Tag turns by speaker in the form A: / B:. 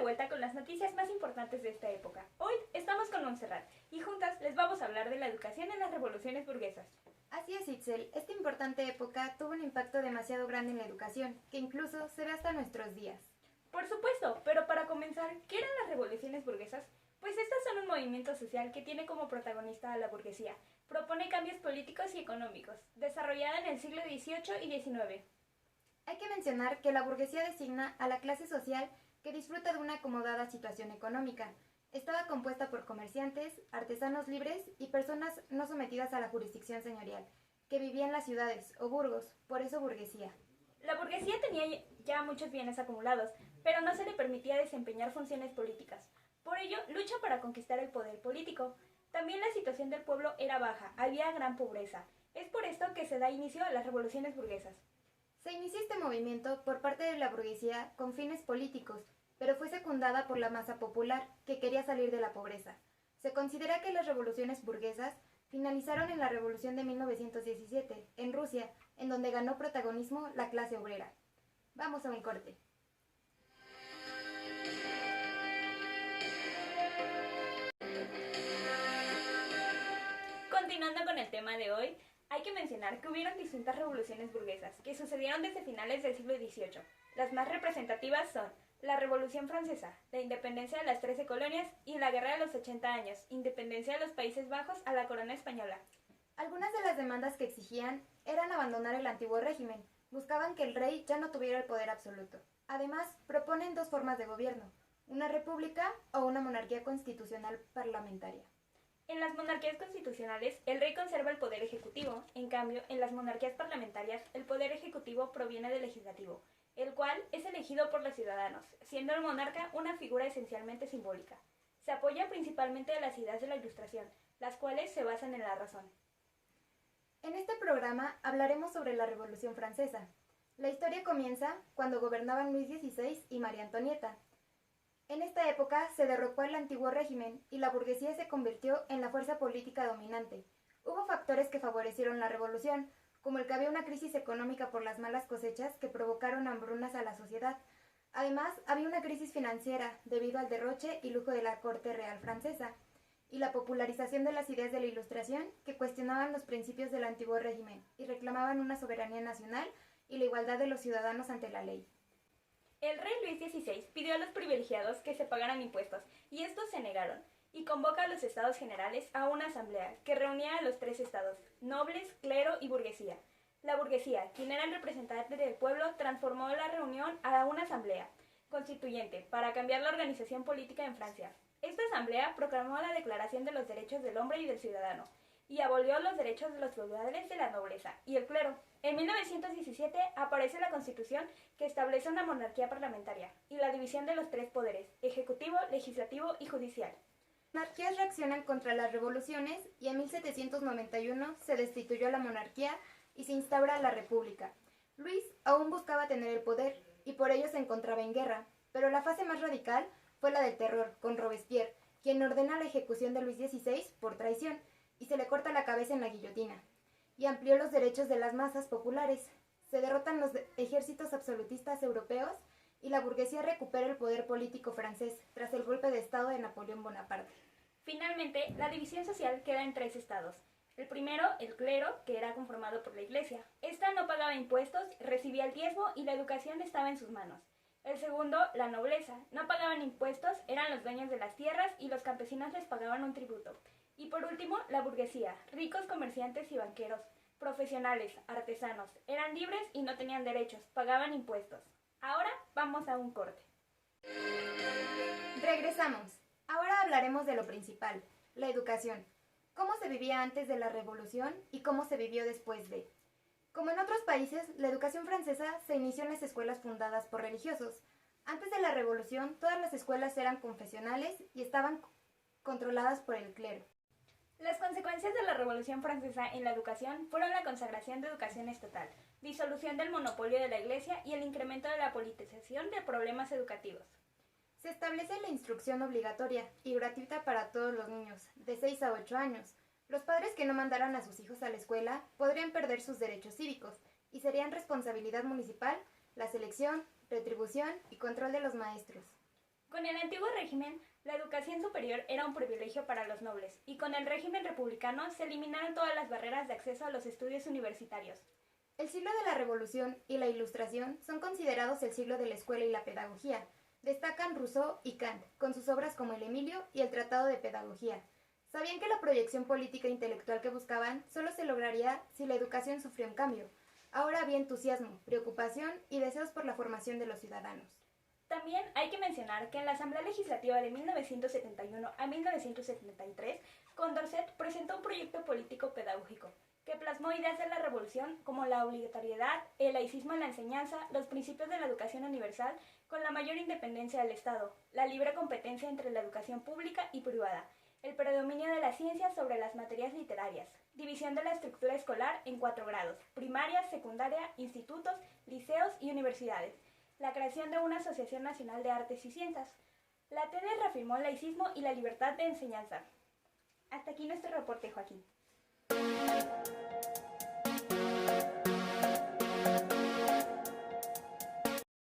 A: vuelta con las noticias más importantes de esta época. Hoy estamos con Montserrat y juntas les vamos a hablar de la educación en las revoluciones burguesas.
B: Así es, Itzel. Esta importante época tuvo un impacto demasiado grande en la educación, que incluso se ve hasta nuestros días.
A: Por supuesto, pero para comenzar, ¿qué eran las revoluciones burguesas? Pues estas son un movimiento social que tiene como protagonista a la burguesía. Propone cambios políticos y económicos, desarrollada en el siglo XVIII y XIX.
B: Hay que mencionar que la burguesía designa a la clase social que disfruta de una acomodada situación económica. Estaba compuesta por comerciantes, artesanos libres y personas no sometidas a la jurisdicción señorial, que vivían en las ciudades o burgos, por eso burguesía.
A: La burguesía tenía ya muchos bienes acumulados, pero no se le permitía desempeñar funciones políticas. Por ello, lucha para conquistar el poder político. También la situación del pueblo era baja, había gran pobreza. Es por esto que se da inicio a las revoluciones burguesas.
B: Se inició este movimiento por parte de la burguesía con fines políticos, pero fue secundada por la masa popular, que quería salir de la pobreza. Se considera que las revoluciones burguesas finalizaron en la Revolución de 1917, en Rusia, en donde ganó protagonismo la clase obrera. Vamos a un corte.
A: Continuando con el tema de hoy, hay que mencionar que hubieron distintas revoluciones burguesas que sucedieron desde finales del siglo XVIII. Las más representativas son la Revolución Francesa, la independencia de las 13 colonias y la Guerra de los 80 años, independencia de los Países Bajos a la corona española.
B: Algunas de las demandas que exigían eran abandonar el antiguo régimen. Buscaban que el rey ya no tuviera el poder absoluto. Además, proponen dos formas de gobierno, una república o una monarquía constitucional parlamentaria.
A: En las monarquías constitucionales, el rey conserva el poder ejecutivo. En cambio, en las monarquías parlamentarias, el poder ejecutivo proviene del legislativo, el cual es elegido por los ciudadanos, siendo el monarca una figura esencialmente simbólica. Se apoya principalmente de las ideas de la Ilustración, las cuales se basan en la razón.
B: En este programa hablaremos sobre la Revolución Francesa. La historia comienza cuando gobernaban Luis XVI y María Antonieta. En esta época se derrocó el antiguo régimen y la burguesía se convirtió en la fuerza política dominante. Hubo factores que favorecieron la revolución, como el que había una crisis económica por las malas cosechas que provocaron hambrunas a la sociedad. Además, había una crisis financiera debido al derroche y lujo de la corte real francesa, y la popularización de las ideas de la Ilustración que cuestionaban los principios del antiguo régimen y reclamaban una soberanía nacional y la igualdad de los ciudadanos ante la ley.
A: El rey Luis XVI pidió a los privilegiados que se pagaran impuestos, y estos se negaron, y convoca a los estados generales a una asamblea que reunía a los tres estados, nobles, clero y burguesía. La burguesía, quien era el representante del pueblo, transformó la reunión a una asamblea constituyente para cambiar la organización política en Francia. Esta asamblea proclamó la Declaración de los Derechos del Hombre y del Ciudadano, y abolió los derechos de los feudales, de la nobleza y el clero. En 1917 aparece la Constitución que establece una monarquía parlamentaria y la división de los tres poderes, ejecutivo, legislativo y judicial.
B: Las monarquías reaccionan contra las revoluciones y en 1791 se destituyó a la monarquía y se instaura la república. Luis aún buscaba tener el poder y por ello se encontraba en guerra, pero la fase más radical fue la del terror, con Robespierre, quien ordena la ejecución de Luis XVI por traición y se le corta la cabeza en la guillotina, y amplió los derechos de las masas populares. Se derrotan los ejércitos absolutistas europeos y la burguesía recupera el poder político francés tras el golpe de estado de Napoleón Bonaparte.
A: Finalmente, la división social queda en tres estados. El primero, el clero, que era conformado por la iglesia. Esta no pagaba impuestos, recibía el diezmo y la educación estaba en sus manos. El segundo, la nobleza. No pagaban impuestos, eran los dueños de las tierras y los campesinos les pagaban un tributo. Y por último, la burguesía, ricos comerciantes y banqueros, profesionales, artesanos, eran libres y no tenían derechos, pagaban impuestos. Ahora vamos a un corte.
B: Regresamos. Ahora hablaremos de lo principal, la educación. Cómo se vivía antes de la revolución y cómo se vivió después de. Como en otros países, la educación francesa se inició en las escuelas fundadas por religiosos. Antes de la revolución, todas las escuelas eran confesionales y estaban controladas por el clero.
A: Las consecuencias de la Revolución Francesa en la educación fueron la consagración de educación estatal, disolución del monopolio de la Iglesia y el incremento de la politización de problemas educativos.
B: Se establece la instrucción obligatoria y gratuita para todos los niños, de 6 a 8 años. Los padres que no mandaran a sus hijos a la escuela podrían perder sus derechos cívicos y serían responsabilidad municipal la selección, retribución y control de los maestros.
A: Con el antiguo régimen, la educación superior era un privilegio para los nobles, y con el régimen republicano se eliminaron todas las barreras de acceso a los estudios universitarios.
B: El siglo de la Revolución y la Ilustración son considerados el siglo de la escuela y la pedagogía. Destacan Rousseau y Kant, con sus obras como El Emilio y el Tratado de Pedagogía. Sabían que la proyección política e intelectual que buscaban solo se lograría si la educación sufrió un cambio. Ahora había entusiasmo, preocupación y deseos por la formación de los ciudadanos.
A: También hay que mencionar que en la Asamblea Legislativa de 1971 a 1973, Condorcet presentó un proyecto político pedagógico que plasmó ideas de la revolución como la obligatoriedad, el laicismo en la enseñanza, los principios de la educación universal con la mayor independencia del Estado, la libre competencia entre la educación pública y privada, el predominio de las ciencias sobre las materias literarias, división de la estructura escolar en 4 grados, primaria, secundaria, institutos, liceos y universidades, la creación de una Asociación Nacional de Artes y Ciencias. La TED reafirmó el laicismo y la libertad de enseñanza. Hasta aquí nuestro reporte, Joaquín.